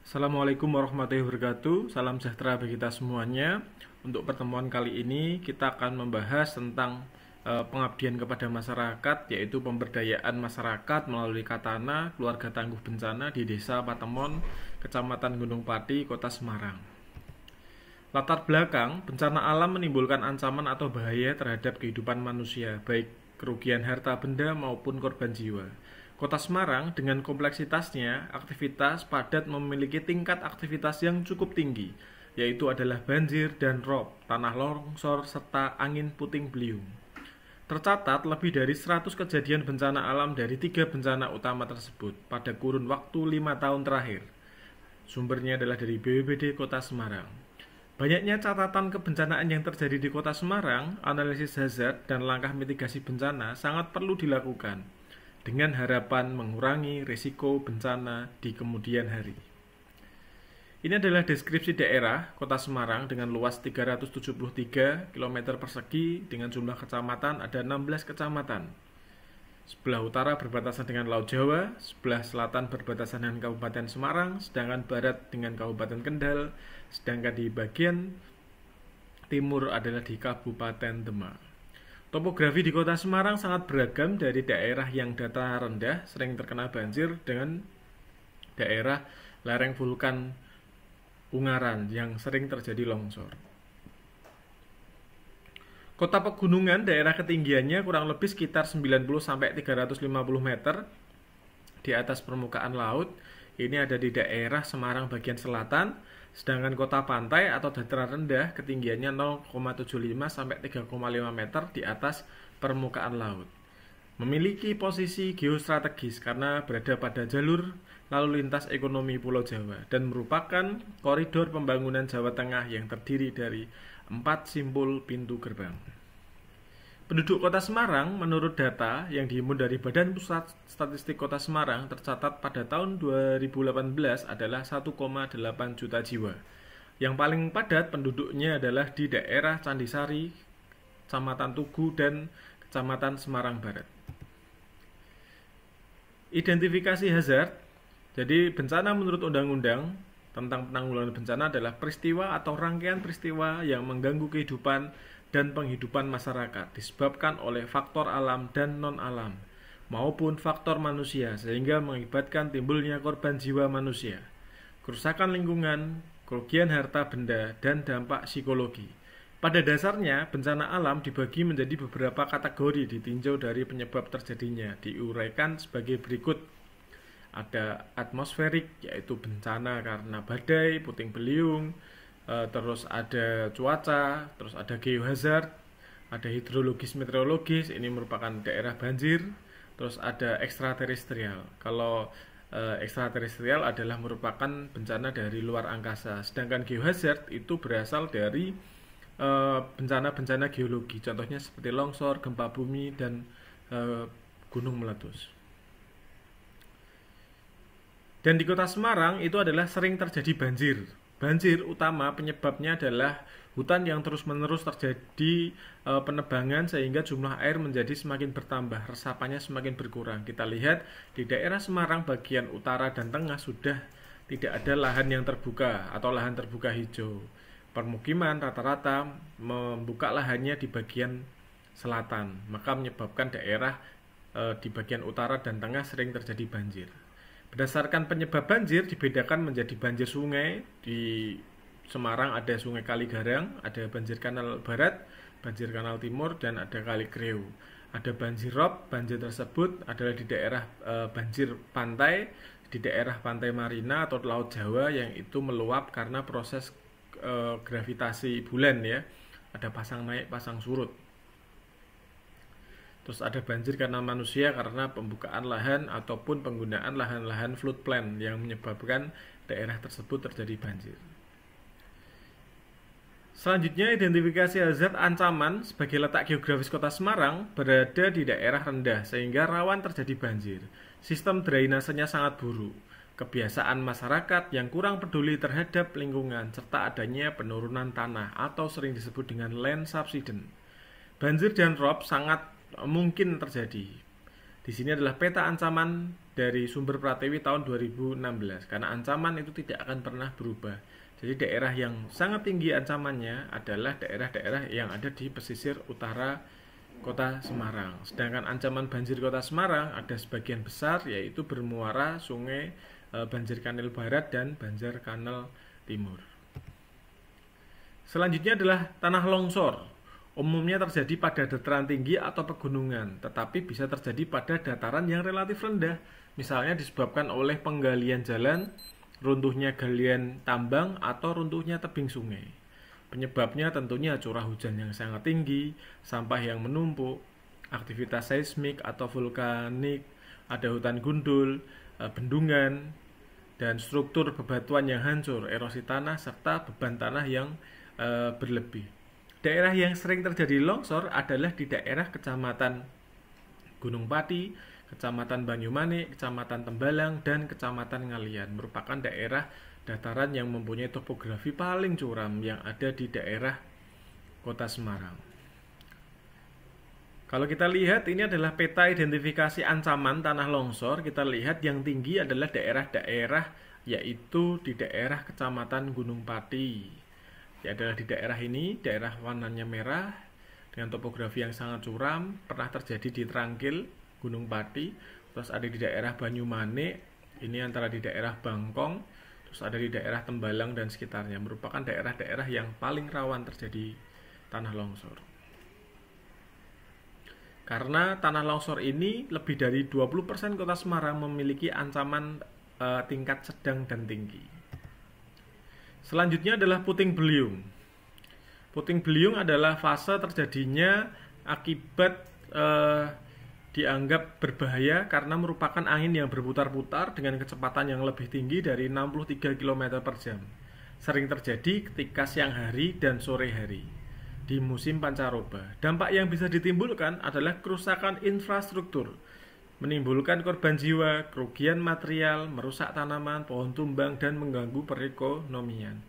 Assalamualaikum warahmatullahi wabarakatuh. Salam sejahtera bagi kita semuanya. Untuk pertemuan kali ini kita akan membahas tentang pengabdian kepada masyarakat, yaitu pemberdayaan masyarakat melalui Katana Keluarga Tangguh Bencana di Desa Patemon, Kecamatan Gunung Pati, Kota Semarang. Latar belakang, bencana alam menimbulkan ancaman atau bahaya terhadap kehidupan manusia, baik kerugian harta benda maupun korban jiwa. Kota Semarang dengan kompleksitasnya, aktivitas padat memiliki tingkat aktivitas yang cukup tinggi, yaitu adalah banjir dan rob, tanah longsor, serta angin puting beliung. Tercatat lebih dari 100 kejadian bencana alam dari 3 bencana utama tersebut pada kurun waktu 5 tahun terakhir. Sumbernya adalah dari BPBD Kota Semarang. Banyaknya catatan kebencanaan yang terjadi di Kota Semarang, analisis hazard dan langkah mitigasi bencana sangat perlu dilakukan dengan harapan mengurangi risiko bencana di kemudian hari. Ini adalah deskripsi daerah Kota Semarang dengan luas 373 km persegi dengan jumlah kecamatan ada 16 kecamatan. Sebelah utara berbatasan dengan Laut Jawa, sebelah selatan berbatasan dengan Kabupaten Semarang, sedangkan barat dengan Kabupaten Kendal, sedangkan di bagian timur adalah di Kabupaten Demak. Topografi di Kota Semarang sangat beragam, dari daerah yang dataran rendah sering terkena banjir dengan daerah lereng vulkan Ungaran yang sering terjadi longsor. Kota pegunungan, daerah ketinggiannya kurang lebih sekitar 90-350 meter di atas permukaan laut. Ini ada di daerah Semarang bagian selatan, sedangkan kota pantai atau dataran rendah ketinggiannya 0,75-3,5 meter di atas permukaan laut. Memiliki posisi geostrategis karena berada pada jalur lalu lintas ekonomi Pulau Jawa dan merupakan koridor pembangunan Jawa Tengah yang terdiri dari 4 simpul pintu gerbang. Penduduk Kota Semarang menurut data yang dihimpun dari Badan Pusat Statistik Kota Semarang tercatat pada tahun 2018 adalah 1,8 juta jiwa. Yang paling padat penduduknya adalah di daerah Candisari, Kecamatan Tugu, dan Kecamatan Semarang Barat. Identifikasi hazard. Jadi bencana menurut Undang-Undang tentang penanggulangan bencana adalah peristiwa atau rangkaian peristiwa yang mengganggu kehidupan dan penghidupan masyarakat disebabkan oleh faktor alam dan non-alam maupun faktor manusia sehingga mengakibatkan timbulnya korban jiwa manusia, kerusakan lingkungan, kerugian harta benda, dan dampak psikologi. Pada dasarnya, bencana alam dibagi menjadi beberapa kategori ditinjau dari penyebab terjadinya, diuraikan sebagai berikut. Ada atmosferik, yaitu bencana karena badai, puting beliung, terus ada cuaca, terus ada geohazard, ada hidrologis meteorologis, ini merupakan daerah banjir, terus ada ekstraterestrial. Kalau ekstraterestrial adalah merupakan bencana dari luar angkasa, sedangkan geohazard itu berasal dari bencana-bencana geologi, contohnya seperti longsor, gempa bumi, dan gunung meletus. Dan di Kota Semarang itu adalah sering terjadi banjir. Banjir utama penyebabnya adalah hutan yang terus-menerus terjadi penebangan sehingga jumlah air menjadi semakin bertambah, resapannya semakin berkurang. Kita lihat di daerah Semarang bagian utara dan tengah sudah tidak ada lahan yang terbuka atau lahan terbuka hijau. Permukiman rata-rata membuka lahannya di bagian selatan, maka menyebabkan daerah di bagian utara dan tengah sering terjadi banjir. Berdasarkan penyebab banjir dibedakan menjadi banjir sungai. Di Semarang ada Sungai Kaligarang, ada banjir kanal barat, banjir kanal timur, dan ada Kali Kreu. Ada banjir rob, banjir tersebut adalah di daerah banjir pantai, di daerah pantai Marina atau Laut Jawa yang itu meluap karena proses gravitasi bulan ya. Ada pasang naik, pasang surut. Terus ada banjir karena manusia karena pembukaan lahan ataupun penggunaan lahan-lahan floodplain yang menyebabkan daerah tersebut terjadi banjir. Selanjutnya, identifikasi hazard ancaman. Sebagai letak geografis Kota Semarang berada di daerah rendah sehingga rawan terjadi banjir. Sistem drainasenya sangat buruk. Kebiasaan masyarakat yang kurang peduli terhadap lingkungan serta adanya penurunan tanah atau sering disebut dengan land subsidence. Banjir dan rob sangat mungkin terjadi. Di sini adalah peta ancaman dari Sumber Pratewi tahun 2016, karena ancaman itu tidak akan pernah berubah. Jadi daerah yang sangat tinggi ancamannya adalah daerah-daerah yang ada di pesisir utara Kota Semarang. Sedangkan ancaman banjir Kota Semarang ada sebagian besar yaitu bermuara sungai Banjir Kanal Barat dan Banjir Kanal Timur. Selanjutnya adalah tanah longsor. Umumnya terjadi pada dataran tinggi atau pegunungan, tetapi bisa terjadi pada dataran yang relatif rendah, misalnya disebabkan oleh penggalian jalan, runtuhnya galian tambang, atau runtuhnya tebing sungai. Penyebabnya tentunya curah hujan yang sangat tinggi, sampah yang menumpuk, aktivitas seismik atau vulkanik, ada hutan gundul, bendungan, dan struktur bebatuan yang hancur, erosi tanah, serta beban tanah yang berlebih. Daerah yang sering terjadi longsor adalah di daerah Kecamatan Gunung Pati, Kecamatan Banyumanik, Kecamatan Tembalang, dan Kecamatan Ngalian. Merupakan daerah dataran yang mempunyai topografi paling curam yang ada di daerah Kota Semarang. Kalau kita lihat, ini adalah peta identifikasi ancaman tanah longsor. Kita lihat yang tinggi adalah daerah-daerah, yaitu di daerah Kecamatan Gunung Pati. Ya, adalah di daerah ini, daerah warnanya merah dengan topografi yang sangat curam, pernah terjadi di Trangkil, Gunung Pati, terus ada di daerah Banyumanik, ini antara di daerah Bangkong, terus ada di daerah Tembalang dan sekitarnya, merupakan daerah-daerah yang paling rawan terjadi tanah longsor. Karena tanah longsor ini lebih dari 20% Kota Semarang memiliki ancaman tingkat sedang dan tinggi. Selanjutnya adalah puting beliung. Puting beliung adalah fase terjadinya akibat dianggap berbahaya karena merupakan angin yang berputar-putar dengan kecepatan yang lebih tinggi dari 63 km per jam. Sering terjadi ketika siang hari dan sore hari di musim pancaroba. Dampak yang bisa ditimbulkan adalah kerusakan infrastruktur, menimbulkan korban jiwa, kerugian material, merusak tanaman, pohon tumbang, dan mengganggu perekonomian.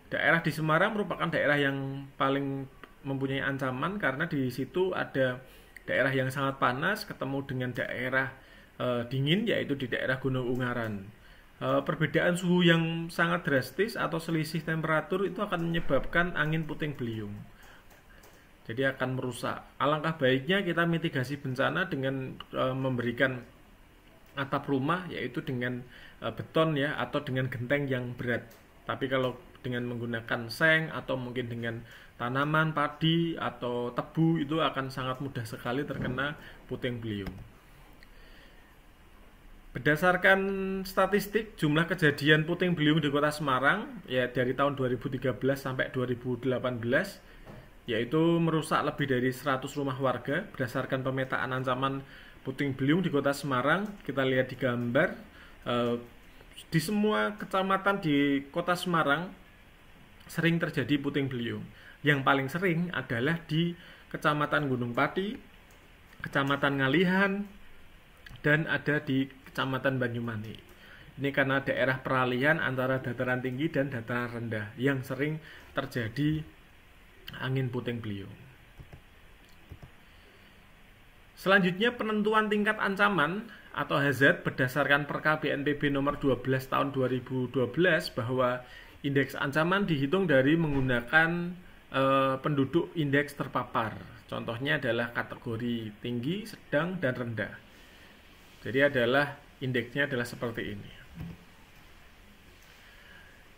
Daerah di Semarang merupakan daerah yang paling mempunyai ancaman karena di situ ada daerah yang sangat panas ketemu dengan daerah dingin, yaitu di daerah Gunung Ungaran. Perbedaan suhu yang sangat drastis atau selisih temperatur itu akan menyebabkan angin puting beliung. Jadi akan merusak. Alangkah baiknya kita mitigasi bencana dengan memberikan atap rumah, yaitu dengan beton ya, atau dengan genteng yang berat. Tapi kalau dengan menggunakan seng atau mungkin dengan tanaman padi atau tebu, itu akan sangat mudah sekali terkena puting beliung. Berdasarkan statistik jumlah kejadian puting beliung di Kota Semarang ya dari tahun 2013 sampai 2018, yaitu merusak lebih dari 100 rumah warga. Berdasarkan pemetaan ancaman puting beliung di Kota Semarang, kita lihat di gambar, di semua kecamatan di Kota Semarang sering terjadi puting beliung. Yang paling sering adalah di Kecamatan Gunung Pati, Kecamatan Ngalihan, dan ada di Kecamatan Banyumanik. Ini karena daerah peralihan antara dataran tinggi dan dataran rendah yang sering terjadi angin puting beliung. Selanjutnya penentuan tingkat ancaman atau hazard berdasarkan Perka BNPB nomor 12 tahun 2012 bahwa indeks ancaman dihitung dari menggunakan penduduk indeks terpapar. Contohnya adalah kategori tinggi, sedang, dan rendah. Jadi adalah indeksnya adalah seperti ini.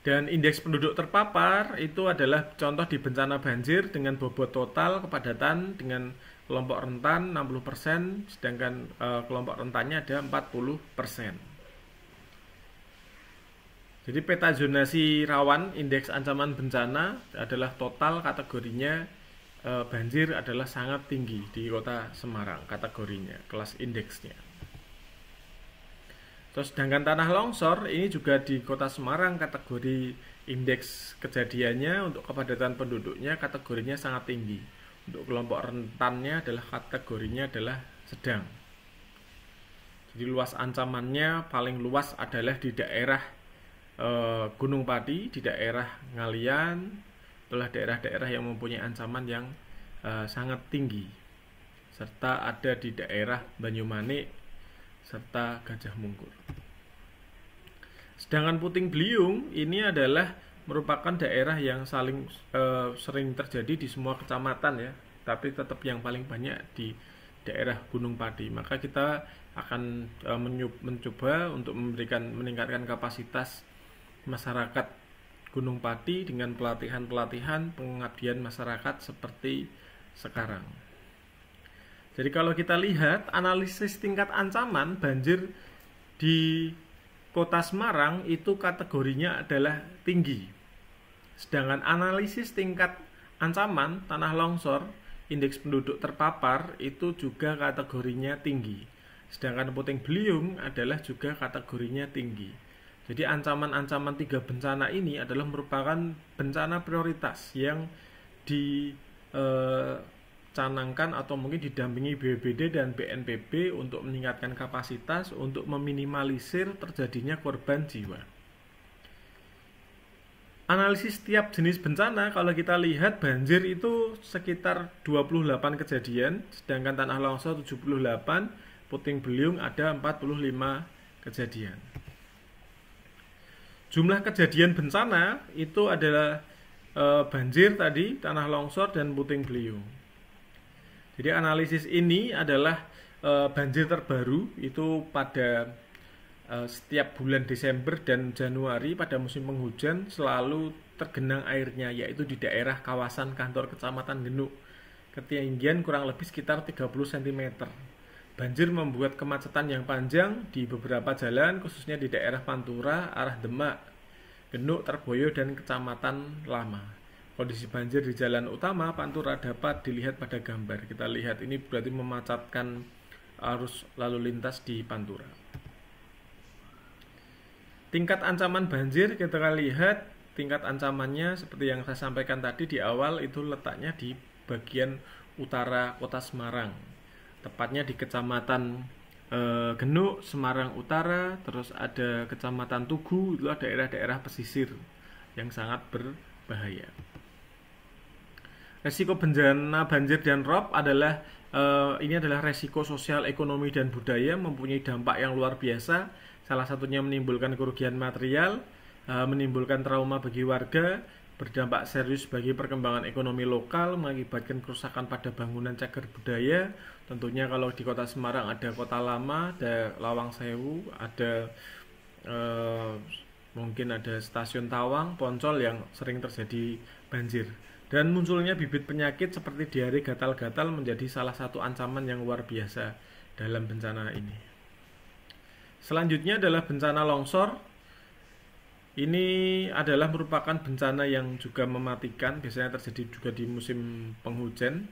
Dan indeks penduduk terpapar itu adalah contoh di bencana banjir dengan bobot total kepadatan dengan kelompok rentan 60%, sedangkan kelompok rentannya ada 40%. Jadi peta zonasi rawan indeks ancaman bencana adalah total kategorinya banjir adalah sangat tinggi di Kota Semarang kategorinya, kelas indeksnya. Terus sedangkan tanah longsor ini juga di Kota Semarang kategori indeks kejadiannya untuk kepadatan penduduknya kategorinya sangat tinggi. Untuk kelompok rentannya adalah kategorinya adalah sedang. Jadi luas ancamannya paling luas adalah di daerah Gunung Pati, di daerah Ngalian, itulah daerah-daerah yang mempunyai ancaman yang sangat tinggi, serta ada di daerah Banyumanik serta Gajah Mungkur. Sedangkan Puting Beliung ini adalah merupakan daerah yang sering terjadi di semua kecamatan ya, tapi tetap yang paling banyak di daerah Gunung Pati. Maka kita akan mencoba untuk meningkatkan kapasitas masyarakat Gunung Pati dengan pelatihan-pelatihan pengabdian masyarakat seperti sekarang. Jadi kalau kita lihat analisis tingkat ancaman banjir di Kota Semarang itu kategorinya adalah tinggi. Sedangkan analisis tingkat ancaman tanah longsor, indeks penduduk terpapar itu juga kategorinya tinggi. Sedangkan Puting Beliung adalah juga kategorinya tinggi. Jadi ancaman-ancaman 3 bencana ini adalah merupakan bencana prioritas yang dicanangkan atau mungkin didampingi BPBD dan BNPB untuk meningkatkan kapasitas untuk meminimalisir terjadinya korban jiwa. Analisis setiap jenis bencana, kalau kita lihat banjir itu sekitar 28 kejadian, sedangkan tanah longsor 78, Puting Beliung ada 45 kejadian. Jumlah kejadian bencana itu adalah banjir tadi, tanah longsor, dan Puting Beliung. Jadi analisis ini adalah banjir terbaru itu pada setiap bulan Desember dan Januari pada musim penghujan selalu tergenang airnya, yaitu di daerah kawasan kantor Kecamatan Genuk. Ketinggian kurang lebih sekitar 30 cm. Banjir membuat kemacetan yang panjang di beberapa jalan, khususnya di daerah Pantura, arah Demak, Genuk, Terboyo, dan Kecamatan Lama. Kondisi banjir di jalan utama Pantura dapat dilihat pada gambar. Kita lihat ini berarti memacatkan arus lalu lintas di Pantura. Tingkat ancaman banjir kita lihat tingkat ancamannya seperti yang saya sampaikan tadi di awal itu letaknya di bagian utara Kota Semarang. Tepatnya di Kecamatan Genuk, Semarang Utara, terus ada Kecamatan Tugu, itu daerah-daerah pesisir yang sangat berbahaya. Resiko bencana banjir dan rob adalah ini adalah resiko sosial, ekonomi, dan budaya, mempunyai dampak yang luar biasa. Salah satunya menimbulkan kerugian material, menimbulkan trauma bagi warga, berdampak serius bagi perkembangan ekonomi lokal, mengakibatkan kerusakan pada bangunan cagar budaya. Tentunya kalau di Kota Semarang ada Kota Lama, ada Lawang Sewu, ada mungkin ada Stasiun Tawang, Poncol yang sering terjadi banjir. Dan munculnya bibit penyakit seperti diare, gatal-gatal menjadi salah satu ancaman yang luar biasa dalam bencana ini. Selanjutnya adalah bencana longsor. Ini adalah merupakan bencana yang juga mematikan, biasanya terjadi juga di musim penghujan.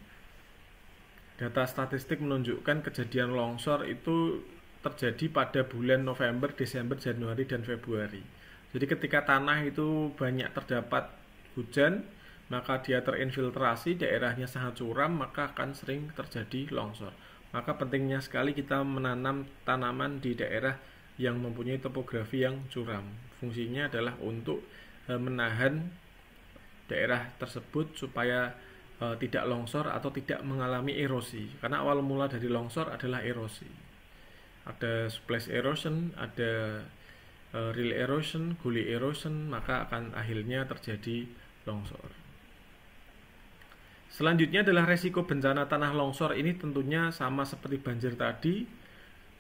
Data statistik menunjukkan kejadian longsor itu terjadi pada bulan November, Desember, Januari, dan Februari. Jadi ketika tanah itu banyak terdapat hujan, maka dia terinfiltrasi, daerahnya sangat curam, maka akan sering terjadi longsor. Maka pentingnya sekali kita menanam tanaman di daerah yang mempunyai topografi yang curam. Fungsinya adalah untuk menahan daerah tersebut supaya tidak longsor atau tidak mengalami erosi. Karena awal mula dari longsor adalah erosi. Ada splash erosion, ada rill erosion, gully erosion, maka akan akhirnya terjadi longsor. Selanjutnya adalah resiko bencana tanah longsor. Ini tentunya sama seperti banjir tadi,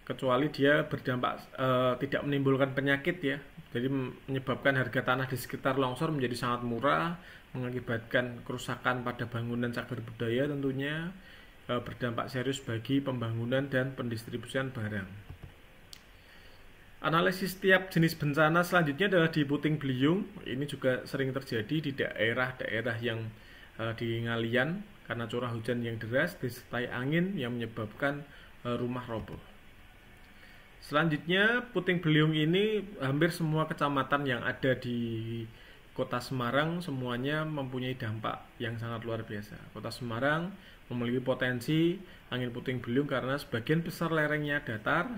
kecuali dia berdampak tidak menimbulkan penyakit ya. Jadi menyebabkan harga tanah di sekitar longsor menjadi sangat murah, mengakibatkan kerusakan pada bangunan cagar budaya, tentunya berdampak serius bagi pembangunan dan pendistribusian barang. Analisis setiap jenis bencana selanjutnya adalah di Puting Beliung. Ini juga sering terjadi di daerah-daerah yang di ngalian karena curah hujan yang deras disertai angin yang menyebabkan rumah roboh. Selanjutnya Puting Beliung ini hampir semua kecamatan yang ada di Kota Semarang semuanya mempunyai dampak yang sangat luar biasa. Kota Semarang memiliki potensi angin puting beliung karena sebagian besar lerengnya datar,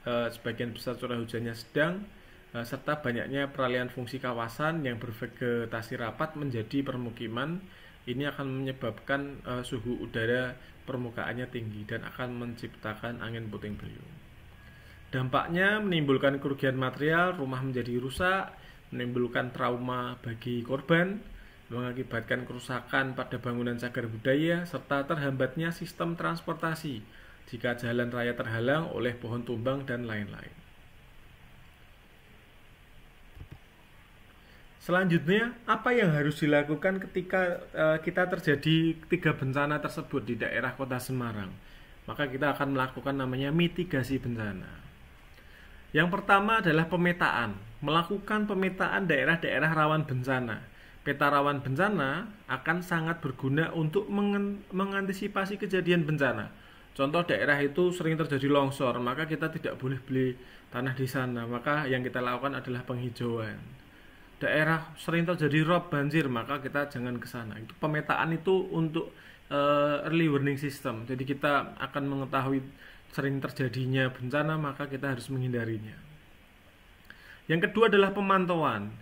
sebagian besar curah hujannya sedang, serta banyaknya peralihan fungsi kawasan yang bervegetasi rapat menjadi permukiman ini akan menyebabkan suhu udara permukaannya tinggi dan akan menciptakan angin puting beliung. Dampaknya menimbulkan kerugian material, rumah menjadi rusak, menimbulkan trauma bagi korban, mengakibatkan kerusakan pada bangunan cagar budaya, serta terhambatnya sistem transportasi jika jalan raya terhalang oleh pohon tumbang dan lain-lain. Selanjutnya, apa yang harus dilakukan ketika kita terjadi 3 bencana tersebut di daerah Kota Semarang? Maka kita akan melakukan namanya mitigasi bencana. Yang pertama adalah pemetaan. Melakukan pemetaan daerah-daerah rawan bencana. Peta rawan bencana akan sangat berguna untuk mengantisipasi kejadian bencana. Contoh daerah itu sering terjadi longsor, maka kita tidak boleh beli tanah di sana. Maka yang kita lakukan adalah penghijauan. Daerah sering terjadi rob banjir, maka kita jangan ke sana. Itu pemetaan itu untuk early warning system. Jadi kita akan mengetahui sering terjadinya bencana, maka kita harus menghindarinya. Yang kedua adalah pemantauan.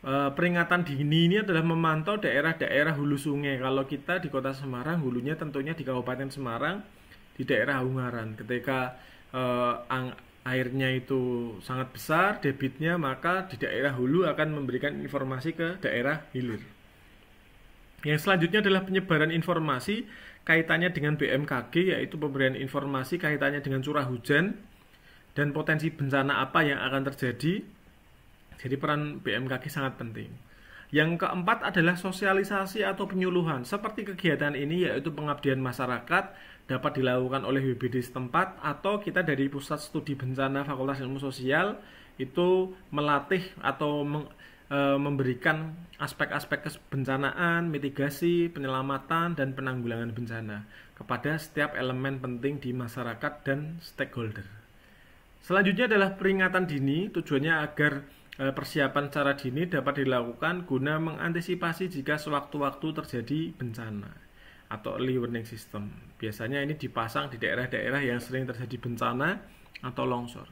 Peringatan dini ini adalah memantau daerah-daerah hulu sungai. Kalau kita di Kota Semarang, hulunya tentunya di Kabupaten Semarang, di daerah Ungaran. Ketika airnya itu sangat besar debitnya, maka di daerah hulu akan memberikan informasi ke daerah hilir. Yang selanjutnya adalah penyebaran informasi kaitannya dengan BMKG, yaitu pemberian informasi kaitannya dengan curah hujan dan potensi bencana apa yang akan terjadi. Jadi peran BMKG sangat penting. Yang keempat adalah sosialisasi atau penyuluhan. Seperti kegiatan ini, yaitu pengabdian masyarakat, dapat dilakukan oleh WBD setempat atau kita dari Pusat Studi Bencana Fakultas Ilmu Sosial itu melatih atau memberikan aspek-aspek kebencanaan, mitigasi, penyelamatan, dan penanggulangan bencana kepada setiap elemen penting di masyarakat dan stakeholder. Selanjutnya adalah peringatan dini, tujuannya agar persiapan secara dini dapat dilakukan guna mengantisipasi jika sewaktu-waktu terjadi bencana atau early warning system. Biasanya ini dipasang di daerah-daerah yang sering terjadi bencana atau longsor.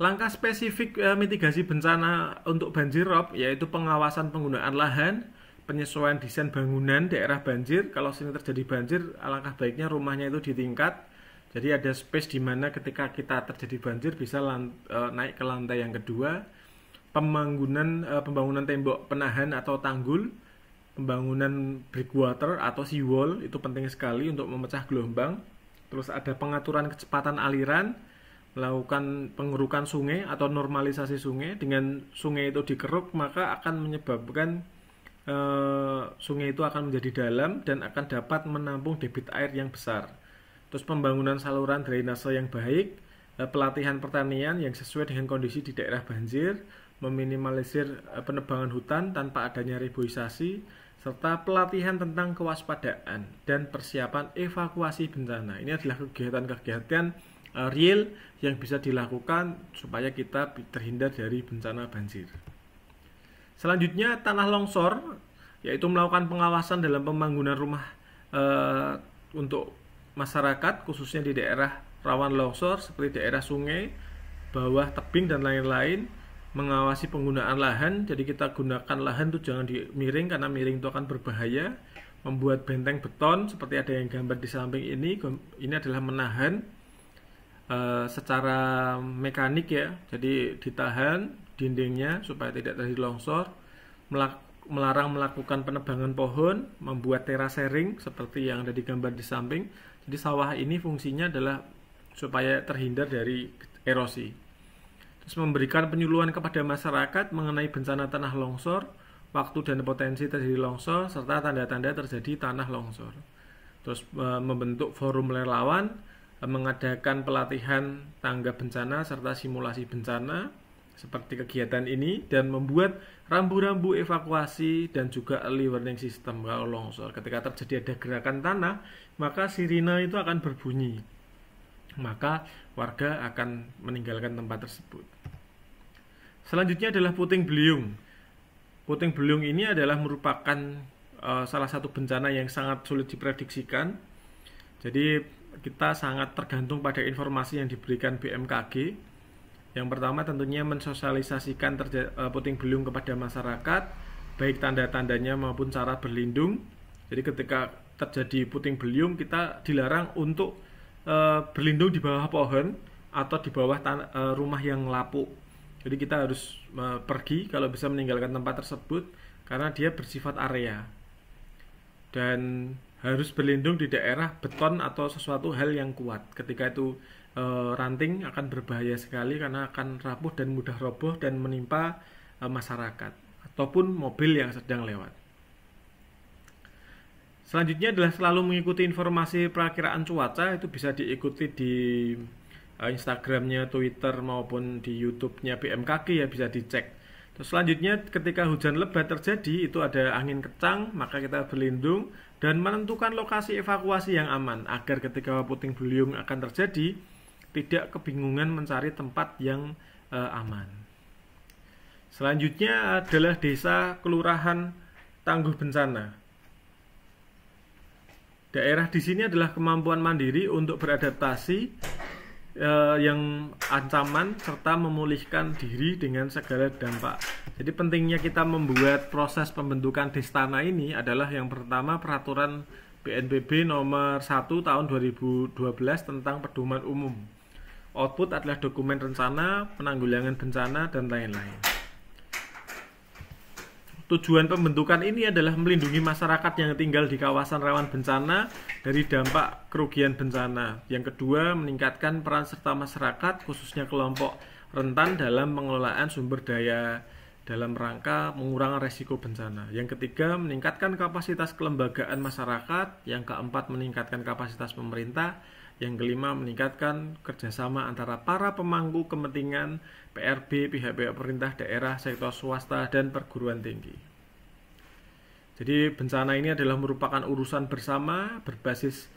Langkah spesifik mitigasi bencana untuk banjir rob yaitu pengawasan penggunaan lahan, penyesuaian desain bangunan daerah banjir. Kalau sering terjadi banjir, alangkah baiknya rumahnya itu ditingkat. Jadi ada space di mana ketika kita terjadi banjir bisa naik ke lantai yang kedua. Pembangunan tembok penahan atau tanggul, pembangunan breakwater atau seawall itu penting sekali untuk memecah gelombang. Terus ada pengaturan kecepatan aliran, melakukan pengerukan sungai atau normalisasi sungai. Dengan sungai itu dikeruk maka akan menyebabkan sungai itu akan menjadi dalam dan akan dapat menampung debit air yang besar. Terus pembangunan saluran drainase yang baik, pelatihan pertanian yang sesuai dengan kondisi di daerah banjir, meminimalisir penebangan hutan tanpa adanya reboisasi, serta pelatihan tentang kewaspadaan dan persiapan evakuasi bencana. Ini adalah kegiatan-kegiatan real yang bisa dilakukan supaya kita terhindar dari bencana banjir. Selanjutnya tanah longsor, yaitu melakukan pengawasan dalam pembangunan rumah untuk masyarakat khususnya di daerah rawan longsor seperti daerah sungai, bawah tebing dan lain-lain, mengawasi penggunaan lahan. Jadi kita gunakan lahan itu jangan dimiring karena miring itu akan berbahaya. Membuat benteng beton seperti ada yang gambar di samping ini adalah menahan secara mekanik ya. Jadi ditahan dindingnya supaya tidak terjadi longsor. Melarang melakukan penebangan pohon, membuat terasering seperti yang ada di gambar di samping. Jadi sawah ini fungsinya adalah supaya terhindar dari erosi. Terus memberikan penyuluhan kepada masyarakat mengenai bencana tanah longsor, waktu dan potensi terjadi longsor, serta tanda-tanda terjadi tanah longsor. Terus membentuk forum relawan, mengadakan pelatihan tanggap bencana serta simulasi bencana seperti kegiatan ini, dan membuat rambu-rambu evakuasi dan juga early warning system kalau longsor. Ketika terjadi ada gerakan tanah, maka sirine itu akan berbunyi. Maka warga akan meninggalkan tempat tersebut. Selanjutnya adalah puting beliung. Puting beliung ini adalah merupakan salah satu bencana yang sangat sulit diprediksikan. Jadi kita sangat tergantung pada informasi yang diberikan BMKG. Yang pertama tentunya mensosialisasikan puting beliung kepada masyarakat, baik tanda-tandanya maupun cara berlindung. Jadi ketika terjadi puting beliung, kita dilarang untuk berlindung di bawah pohon atau di bawah rumah yang lapuk. Jadi kita harus pergi, kalau bisa meninggalkan tempat tersebut, karena dia bersifat area. Dan harus berlindung di daerah beton atau sesuatu hal yang kuat. Ketika itu ranting akan berbahaya sekali karena akan rapuh dan mudah roboh dan menimpa masyarakat ataupun mobil yang sedang lewat. Selanjutnya adalah selalu mengikuti informasi perakiraan cuaca. Itu bisa diikuti di Instagramnya, Twitter maupun di YouTube-nya BMKG ya, bisa dicek. Terus selanjutnya ketika hujan lebat terjadi, itu ada angin kencang, maka kita berlindung dan menentukan lokasi evakuasi yang aman agar ketika puting beliung akan terjadi tidak kebingungan mencari tempat yang aman. Selanjutnya adalah desa kelurahan tangguh bencana. Daerah di sini adalah kemampuan mandiri untuk beradaptasi yang ancaman serta memulihkan diri dengan segala dampak. Jadi pentingnya kita membuat proses pembentukan Destana ini adalah yang pertama peraturan BNPB nomor 1 tahun 2012 tentang pedoman umum. Output adalah dokumen rencana, penanggulangan bencana, dan lain-lain. Tujuan pembentukan ini adalah melindungi masyarakat yang tinggal di kawasan rawan bencana dari dampak kerugian bencana. Yang kedua, meningkatkan peran serta masyarakat, khususnya kelompok rentan dalam pengelolaan sumber daya dalam rangka mengurangi resiko bencana. Yang ketiga, meningkatkan kapasitas kelembagaan masyarakat. Yang keempat, meningkatkan kapasitas pemerintah. Yang kelima, meningkatkan kerjasama antara para pemangku kepentingan PRB, pihak-pihak pemerintah daerah, sektor swasta, dan perguruan tinggi. Jadi bencana ini adalah merupakan urusan bersama berbasis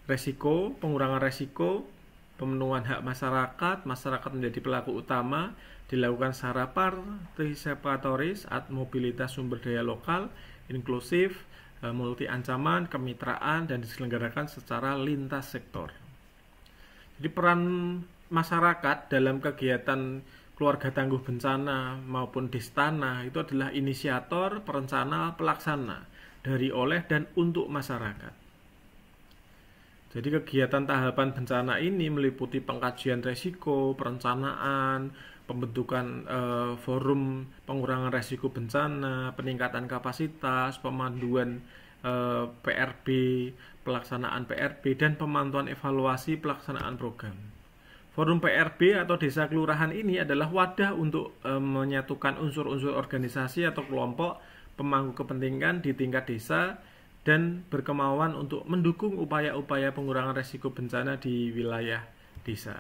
resiko, pengurangan resiko, pemenuhan hak masyarakat menjadi pelaku utama, dilakukan secara partisipatoris, mobilitas sumber daya lokal, inklusif, multi ancaman, kemitraan, dan diselenggarakan secara lintas sektor. Jadi peran masyarakat dalam kegiatan keluarga tangguh bencana maupun Destana itu adalah inisiator, perencana, pelaksana dari, oleh, dan untuk masyarakat. Jadi kegiatan tahapan bencana ini meliputi pengkajian resiko, perencanaan, pembentukan forum pengurangan resiko bencana, peningkatan kapasitas, pemanduan PRB, pelaksanaan PRB, dan pemantauan evaluasi pelaksanaan program. Forum PRB atau desa kelurahan ini adalah wadah untuk menyatukan unsur-unsur organisasi atau kelompok pemangku kepentingan di tingkat desa dan berkemauan untuk mendukung upaya-upaya pengurangan resiko bencana di wilayah desa.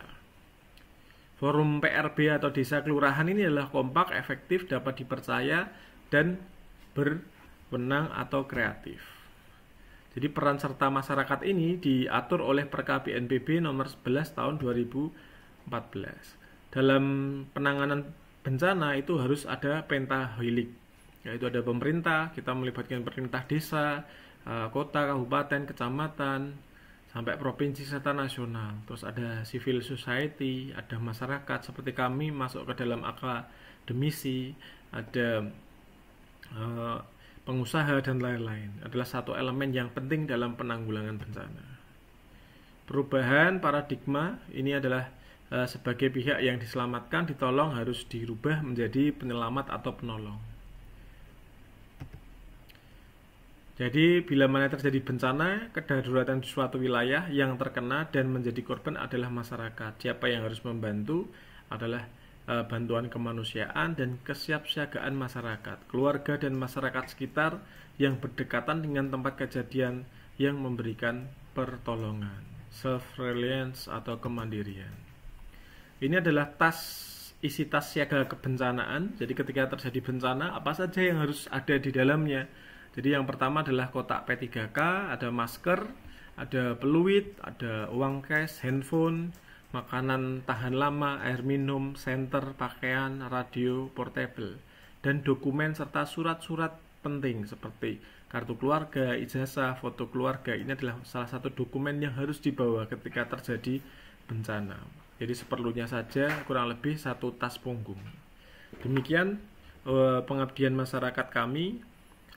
Forum PRB atau desa kelurahan ini adalah kompak, efektif, dapat dipercaya, dan berwenang atau kreatif. Jadi peran serta masyarakat ini diatur oleh Perka BNPB nomor 11 tahun 2014. Dalam penanganan bencana itu harus ada pentahelix, yaitu ada pemerintah, kita melibatkan pemerintah desa, kota, kabupaten, kecamatan, sampai provinsi serta nasional. Terus ada civil society, ada masyarakat seperti kami masuk ke dalam akademisi, ada pengusaha, dan lain-lain. Adalah satu elemen yang penting dalam penanggulangan bencana. Perubahan paradigma ini adalah sebagai pihak yang diselamatkan, ditolong, harus dirubah menjadi penyelamat atau penolong. Jadi bila mana terjadi bencana, kedaruratan di suatu wilayah, yang terkena dan menjadi korban adalah masyarakat. Siapa yang harus membantu adalah bantuan kemanusiaan dan kesiapsiagaan masyarakat, keluarga dan masyarakat sekitar yang berdekatan dengan tempat kejadian yang memberikan pertolongan, self-reliance atau kemandirian. Ini adalah isi tas siaga kebencanaan. Jadi ketika terjadi bencana, apa saja yang harus ada di dalamnya? Jadi yang pertama adalah kotak P3K, ada masker, ada peluit, ada uang cash, handphone, makanan tahan lama, air minum, senter, pakaian, radio, portable, dan dokumen serta surat-surat penting seperti kartu keluarga, ijazah, foto keluarga. Ini adalah salah satu dokumen yang harus dibawa ketika terjadi bencana. Jadi seperlunya saja, kurang lebih 1 tas punggung. Demikian pengabdian masyarakat kami.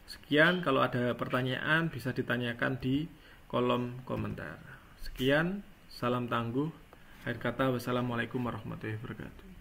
Sekian, kalau ada pertanyaan bisa ditanyakan di kolom komentar. Sekian, salam tangguh. Akhir kata, wassalamualaikum warahmatullahi wabarakatuh.